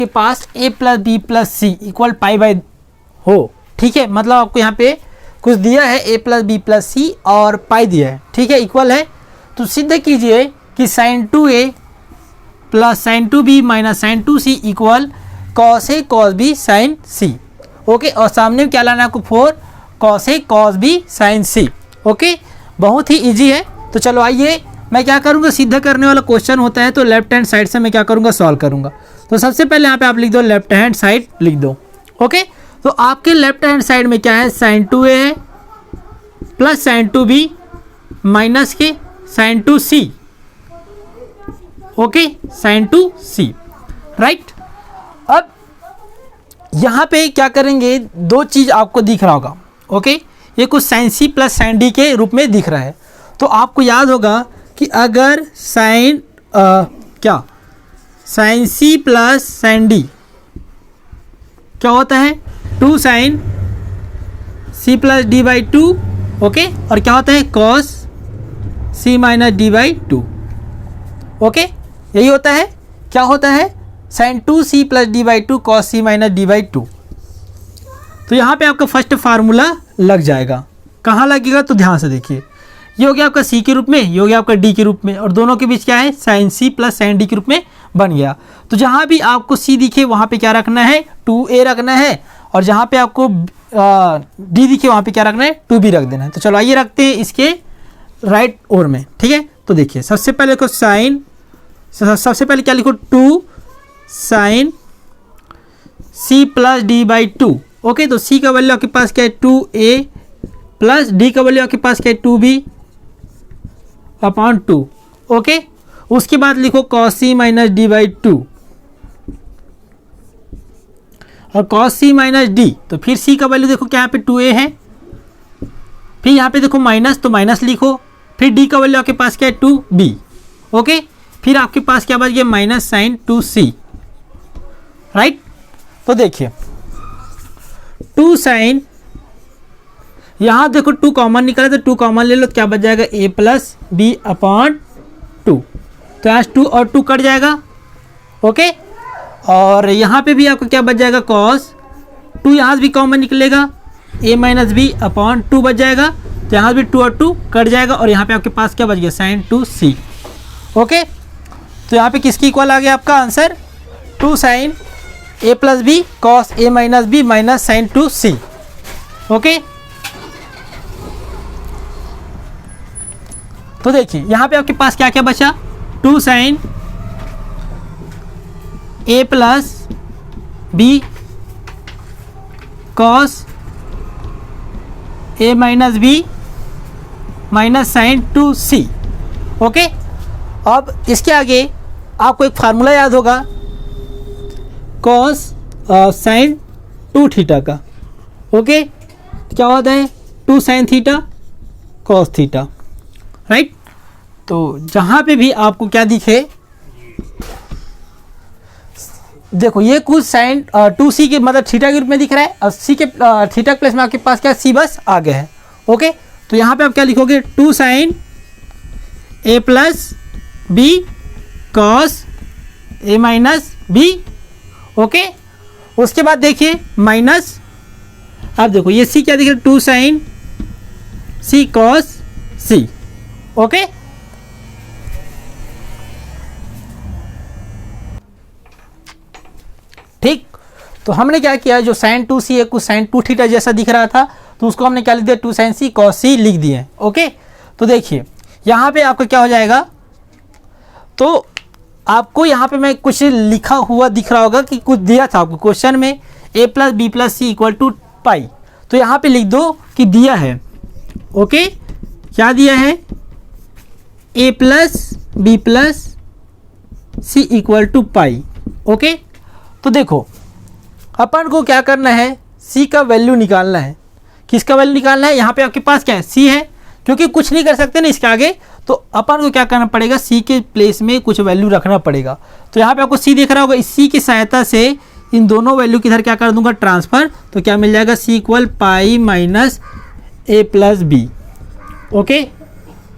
के पास a plus B plus C equal pi by हो, ठीक है, मतलब आपको यहाँ पे कुछ दिया है a प्लस बी प्लस सी और पाई दिया है, ठीक है, इक्वल है, तो सिद्ध कीजिए कि sine 2a plus sine 2b minus sine 2c equal cos A cos B sine C. Okay, और सामने क्या लाना है आपको 4 cos A cos B sine C. Okay, बहुत ही इजी है। तो चलो आइए, मैं क्या करूँगा, सिद्ध करने वाला क्वेश्चन होता है तो लेफ्ट हैंड साइड से मैं क्या करूँगा, सॉल्व करूँगा। तो सबसे पहले यहाँ पे आप लिख दो लेफ्ट हैंड साइड लिख दो। ओके, तो आपके लेफ्ट हैंड साइड में क्या है, साइन 2a है प्लस साइन 2b माइनस के sine 2c। Okay, sine 2c, right. अब यहाँ पे क्या करेंगे, दो चीज़ आपको दिख रहा होगा। ओके, ये कुछ sine c plus sine d के रूप में दिख रहा है। तो आपको याद होगा कि अगर साइन क्या sine c plus sine d क्या होता है, 2 sine c plus D by 2। Okay, और क्या होता है, cos c minus D by 2। Okay, यही होता है, क्या होता है, sine 2c plus D by 2 cos c minus D by 2। तो यहाँ पे आपका फर्स्ट फार्मूला लग जाएगा। कहाँ लगेगा, तो ध्यान से देखिए, ये हो गया आपका c के रूप में, ये हो गया आपका d के रूप में, और दोनों के बीच क्या है, sine c plus sine d के रूप में बन गया। तो जहाँ भी आपको c दिखे वहाँ पे क्या रखना है, 2a रखना है, और जहाँ पे आपको d दिखे वहाँ पे क्या रखना है, 2b रख देना है। तो चलो आइए रखते हैं इसके राइट ओर में, ठीक है। तो देखिए सबसे पहले देखो साइन, सबसे पहले क्या लिखो, 2 sine c plus D by 2। Okay, तो c का वैल्यू आपके पास क्या है, 2a प्लस d का वैल्यू आपके पास क्या है, 2b अपॉन 2। ओके, उसके बाद लिखो cos c minus D by 2, और cos c माइनस डी, तो फिर c का वैल्यू देखो क्या यहाँ पे 2a है, फिर यहाँ पे देखो माइनस, तो माइनस लिखो, फिर d का वैल्यू आपके पास क्या है, 2b। ओके, फिर आपके पास क्या बच गया, माइनस साइन 2c, राइट। तो देखिए 2 साइन, यहाँ देखो 2 कॉमन निकला, तो 2 कॉमन ले लो, तो क्या बच जाएगा, a प्लस बी अपॉन 2। तो यहाँ 2 और 2 कट जाएगा। ओके, और यहाँ पे भी आपको क्या बच जाएगा, cos 2 यहाँ से भी कॉमन निकलेगा, a माइनस बी अपॉन 2 बच जाएगा, तो यहाँ भी 2 और 2 कट जाएगा, और यहाँ पे आपके पास क्या बच गया, साइन 2c। ओके, तो यहाँ पे किसकी इक्वल आ गया आपका answer, 2 sine a plus B cos a minus B minus sine 2c। Okay, तो देखिए यहाँ पे आपके पास क्या क्या बचा, 2 sine a plus B cos a minus B minus sine 2c। Okay, अब इसके आगे आपको एक फार्मूला याद होगा, कॉस साइन 2 थीटा का। ओके, क्या होता है, 2 sine theta cos theta, right. तो जहाँ पे भी आपको क्या दिखे, देखो ये कुछ साइन 2c के मतलब थीटा के रूप में दिख रहा है, और c के थीटा के प्लेस में आपके पास क्या c बस आ गया है। ओके, तो यहाँ पे आप क्या लिखोगे, 2 sine a plus B cos a minus B. Okay, उसके बाद देखिए माइनस, अब देखो ये c क्या दिख रहा है, 2 sine c cos c। Okay, ठीक। तो हमने क्या किया, जो साइन 2c है कुछ साइन 2 थीटा जैसा दिख रहा था, तो उसको हमने क्या लिख दिया, 2 साइन c कॉस c लिख दिए। ओके, तो देखिए यहाँ पे आपका क्या हो जाएगा, तो आपको यहाँ पे मैं कुछ लिखा हुआ दिख रहा होगा कि कुछ दिया था आपको क्वेश्चन में, a plus B plus C equal to pi, तो यहाँ पे लिख दो कि दिया है। ओके, क्या दिया है, a plus B plus C equal to pi. Okay, तो देखो अपन को क्या करना है, c का वैल्यू निकालना है। किसका वैल्यू निकालना है, यहाँ पे आपके पास क्या है, c है, क्योंकि कुछ नहीं कर सकते ना इसके आगे, तो अपन को क्या करना पड़ेगा, c के प्लेस में कुछ वैल्यू रखना पड़ेगा। तो यहाँ पे आपको c दिख रहा होगा, इस c की सहायता से इन दोनों वैल्यू की इधर क्या कर दूंगा, ट्रांसफ़र, तो क्या मिल जाएगा, c equal pi minus a plus B. Okay,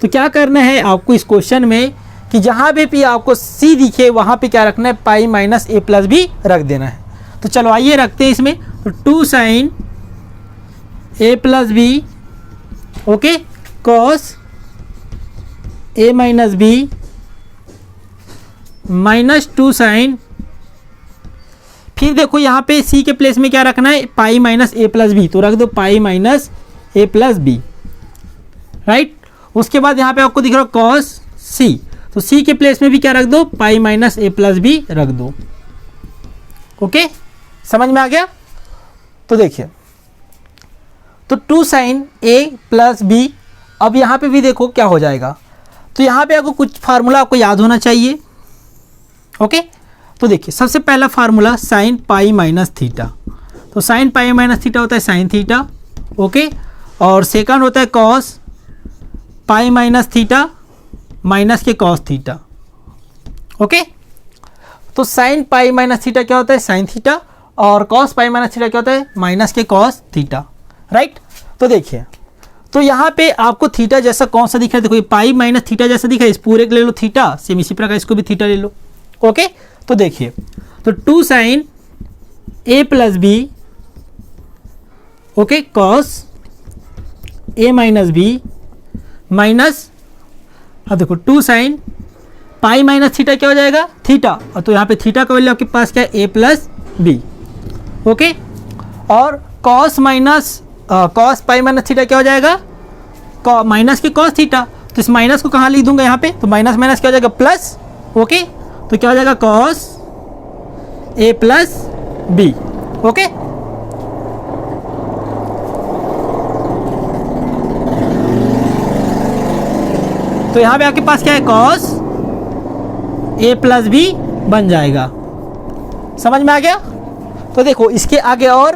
तो क्या करना है आपको इस क्वेश्चन में कि जहाँ भी आपको सी दिखे वहाँ पे क्या रखना है, पाई माइनस ए प्लस बी रख देना है। तो चलो आइए रखते हैं इसमें, तो 2 sine A plus B, okay, cos A minus B minus 2 sign, फिर देखो यहाँ पे सी के प्लेस में क्या रखना है, पाई माइनस ए प्लस बी, तो रख दो पाई माइनस ए प्लस बी, राइट। उसके बाद यहाँ पे आपको दिख रहा है कॉस सी, तो सी के प्लेस में भी क्या रख दो, पाई माइनस ए प्लस बी रख दो। ओके, समझ में आ गया। तो देखिए, तो 2 साइन ए प्लस बी, अब यहाँ पे भी देखो क्या हो जाएगा, तो यहाँ पे आपको कुछ फार्मूला आपको याद होना चाहिए। ओके, तो देखिए सबसे पहला formula sine pi minus theta, तो साइन पाई माइनस थीटा होता है साइन थीटा, ओके, और सेकंड होता है cos pi minus theta minus के कॉस थीटा। ओके, तो साइन पाई माइनस थीटा क्या होता है, साइन थीटा, और कॉस पाई माइनस थीटा क्या होता है, माइनस के कॉस थीटा, राइट। तो देखिए, तो यहाँ पे आपको थीटा जैसा कौन सा दिख रहा है, देखो ये पाई माइनस थीटा जैसा दिख रहा है, इस पूरे को ले लो थीटा, सेम इसी प्रकार इसको भी थीटा ले लो। ओके, तो देखिए, तो 2 sine A plus B, okay, cos A minus B minus, अब देखो 2 साइन पाई माइनस थीटा क्या हो जाएगा, थीटा, और तो यहाँ पे थीटा का वैल्यू आपके पास क्या है, ए प्लस बी, ओके, और cos minus cos pi minus theta क्या हो जाएगा, माइनस के कॉस थीटा, तो इस माइनस को कहाँ लिख दूंगा यहाँ पे, तो माइनस माइनस क्या हो जाएगा, प्लस, ओके, तो क्या हो जाएगा cos A plus B. Okay, तो यहां पे आपके पास क्या है, कॉस ए प्लस बी बन जाएगा। समझ में आ गया। तो देखो इसके आगे और,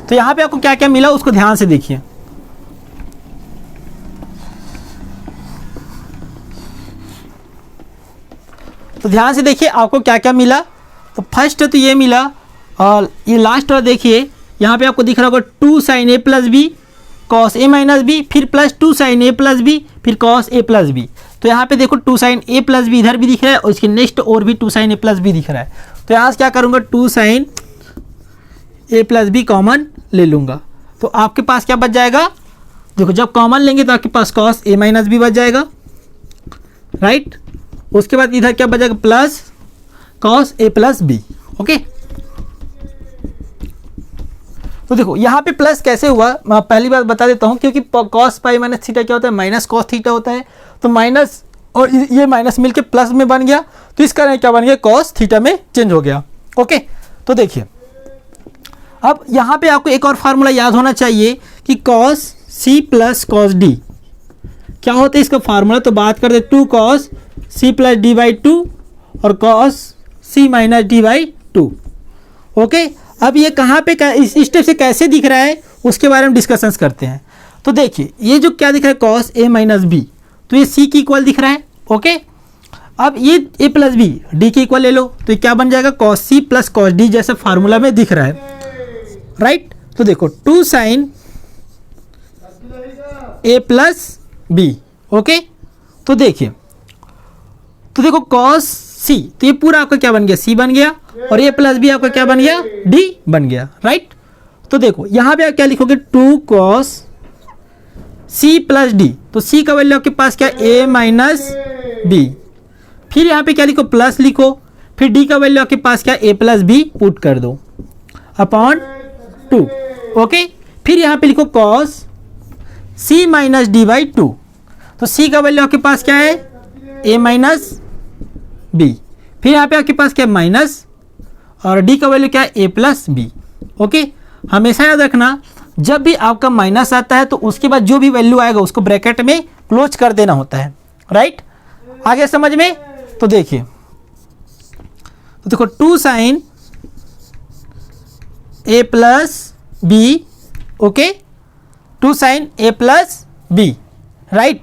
तो यहां पे आपको क्या क्या मिला उसको ध्यान से देखिए। तो ध्यान से देखिए आपको क्या क्या मिला। तो फर्स्ट तो ये मिला, और ये लास्ट और देखिए यहाँ पे आपको दिख रहा होगा 2 sine A plus B cos A minus B, फिर plus 2 sine A plus B, फिर कॉस ए प्लस बी। तो यहाँ पे देखो 2 साइन ए प्लस बी इधर भी दिख रहा है, और इसके नेक्स्ट और भी 2 साइन ए प्लस बी दिख रहा है। तो यहाँ से क्या करूँगा, 2 sine A plus B common ले लूँगा, तो आपके पास क्या बच जाएगा, देखो जब कॉमन लेंगे तो आपके पास कॉस ए माइनस बी बच जाएगा, राइट। उसके बाद इधर क्या बचेगा, plus cos A plus B. Okay, तो देखो यहाँ पे प्लस कैसे हुआ, मैं पहली बात बता देता हूँ, क्योंकि कॉस पाई माइनस थीटा क्या होता है, माइनस कॉस थीटा होता है, तो माइनस और ये माइनस मिलके प्लस में बन गया, तो इस कारण क्या बन गया, कॉस थीटा में चेंज हो गया। ओके, तो देखिए अब यहाँ पे आपको एक और फार्मूला याद होना चाहिए कि cos C plus cos D क्या होता है इसका फार्मूला। तो बात करते 2 cos C plus D by 2 और cos C minus D by 2। Okay, अब ये कहाँ पे इस स्टेप से कैसे दिख रहा है उसके बारे में डिस्कशंस करते हैं। तो देखिए ये जो क्या दिख रहा है, कॉस ए माइनस बी, तो ये सी की इक्वल दिख रहा है। ओके, अब ये ए प्लस बी डी की इक्वल ले लो, तो ये क्या बन जाएगा, cos C plus cos D जैसे फार्मूला में दिख रहा है, राइट। तो देखो 2 sine A plus B. Okay, तो देखिए, तो देखो कॉस सी, तो ये पूरा आपका क्या बन गया, सी बन गया, और ये प्लस बी आपका क्या बन गया, डी बन गया, राइट। तो देखो यहाँ पे आप क्या लिखोगे, 2 कॉस सी प्लस डी, तो सी का वैल्यू आपके पास क्या, ए माइनस बी, फिर यहाँ पे क्या लिखो, प्लस लिखो, फिर डी का वैल्यू आपके पास क्या, ए प्लस बी पुट कर दो अपॉन 2। ओके, फिर यहाँ पे लिखो cos C minus D by 2, तो सी का वैल्यू आपके पास क्या है, ए माइनस बी, फिर यहाँ पे आपके पास क्या, माइनस, और डी का वैल्यू क्या है, ए प्लस बी। ओके, हमेशा याद रखना जब भी आपका माइनस आता है तो उसके बाद जो भी वैल्यू आएगा उसको ब्रैकेट में क्लोज कर देना होता है, राइट। आगे समझ में। तो देखिए, तो देखो 2 sine A plus B, okay, 2 sine A plus B, right.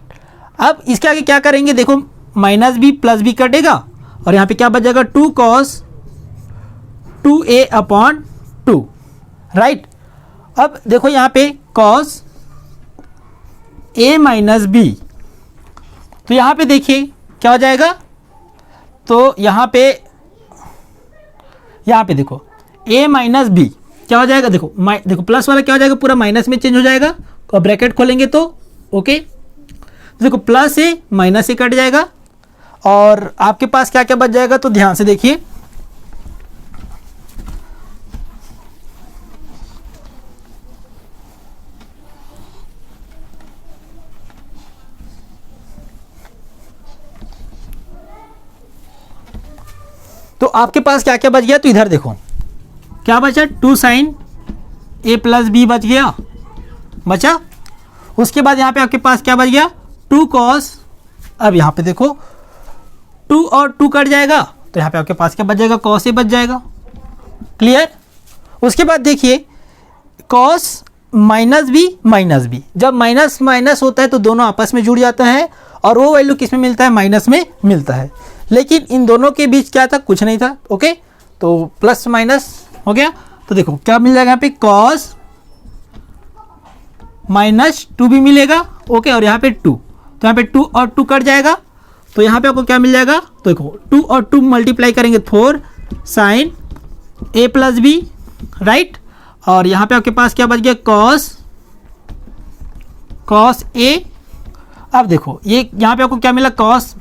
अब इसके आगे क्या करेंगे, देखो माइनस बी प्लस बी कटेगा, और यहाँ पे क्या बच जाएगा, 2 कॉस 2a अपॉन 2, राइट। अब देखो यहाँ पे कॉस a माइनस बी, तो यहाँ पे देखिए क्या हो जाएगा, तो यहाँ पे देखो a माइनस बी क्या हो जाएगा, देखो देखो प्लस वाला क्या हो जाएगा, पूरा माइनस में चेंज हो जाएगा और ब्रैकेट खोलेंगे तो ओके। देखो प्लस ए माइनस ए कट जाएगा और आपके पास क्या क्या बच जाएगा, तो ध्यान से देखिए। तो आपके पास क्या क्या बच गया, तो इधर देखो क्या बचा, 2 साइन ए प्लस बी बचा। उसके बाद यहाँ पे आपके पास क्या बच गया, 2 कॉस। अब यहाँ पे देखो 2 और 2 कट जाएगा, तो यहाँ पे आपके पास क्या बच जाएगा, कॉस ए बच जाएगा। क्लियर। उसके बाद देखिए कॉस माइनस बी, जब माइनस माइनस होता है तो दोनों आपस में जुड़ जाता है और वो वैल्यू किस में मिलता है, माइनस में मिलता है। लेकिन इन दोनों के बीच क्या था, कुछ नहीं था। ओके, तो प्लस माइनस हो गया। तो देखो क्या मिल जाएगा यहाँ पे, कॉस माइनस 2 भी मिलेगा। ओके, और यहाँ पे 2, तो यहाँ पे 2 और 2 कट जाएगा, तो यहाँ पे आपको क्या मिल जाएगा, तो देखो 2 और 2 मल्टीप्लाई करेंगे 4 sign A plus B, right. और यहाँ पे आपके पास क्या बच गया, कॉस ए। अब देखो ये यहाँ पे आपको क्या मिला, कॉस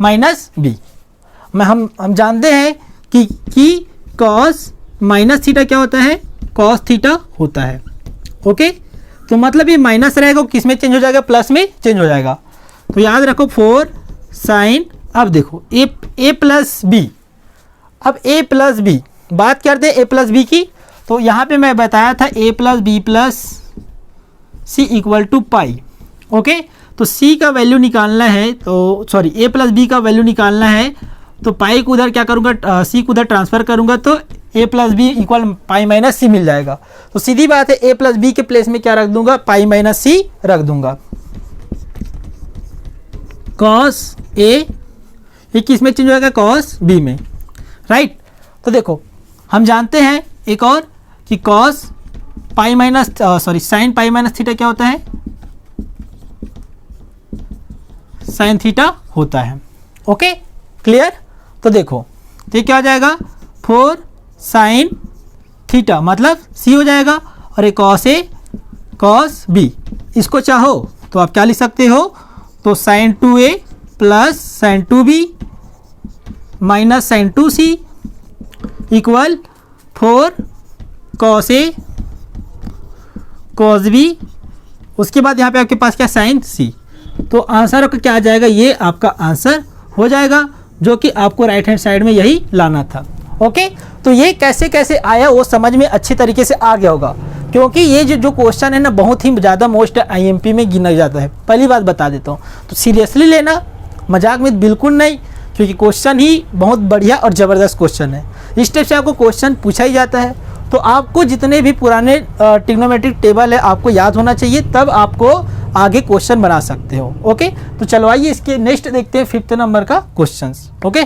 माइनस बी। हम जानते हैं कि कॉस माइनस थीटा क्या होता है, कॉस थीटा होता है। ओके, तो मतलब ये माइनस रहेगा, किस में चेंज हो जाएगा, प्लस में चेंज हो जाएगा। तो याद रखो 4 साइन। अब देखो ए प्लस बी, अब ए प्लस बी बात करते हैं ए प्लस बी की। तो यहाँ पे मैं बताया था A plus B plus C equal to pi. Okay, तो सी का वैल्यू निकालना है, तो सॉरी ए प्लस बी का वैल्यू निकालना है, तो पाई को उधर क्या करूँगा, सी को उधर ट्रांसफ़र करूँगा, तो A plus B equal pi minus C मिल जाएगा। तो सीधी बात है ए प्लस बी के प्लेस में क्या रख दूंगा, पाई माइनस सी रख दूंगा। कॉस ए ये किस में चेंज हो जाएगा, कॉस बी में, राइट। तो देखो हम जानते हैं एक और कि cos pi minus sorry sine pi minus theta क्या होता है, साइन थीटा होता है। Okay, clear. तो देखो ये क्या हो जाएगा, 4 साइन थीटा मतलब सी हो जाएगा, और एक कॉस बी। इसको चाहो तो आप क्या लिख सकते हो, तो sine 2a plus sine 2b minus sine 2c equal 4 cos A cos B. उसके बाद यहाँ पे आपके पास क्या, साइन सी। तो आंसर आपका क्या आ जाएगा, ये आपका आंसर हो जाएगा, जो कि आपको राइट हैंड साइड में यही लाना था। ओके, तो ये कैसे कैसे आया वो समझ में अच्छी तरीके से आ गया होगा, क्योंकि ये जो क्वेश्चन है ना बहुत ही ज़्यादा मोस्ट आईएमपी में गिना जाता है। पहली बात बता देता हूँ, तो सीरियसली लेना, मजाक में बिल्कुल नहीं, क्योंकि क्वेश्चन ही बहुत बढ़िया और ज़बरदस्त क्वेश्चन है। इस टाइप से आपको क्वेश्चन पूछा ही जाता है, तो आपको जितने भी पुराने ट्रिग्नोमेट्रिक टेबल है आपको याद होना चाहिए, तब आपको आगे क्वेश्चन बना सकते हो। ओके, तो चलो आइए इसके नेक्स्ट देखते हैं 5th नंबर का क्वेश्चन। ओके।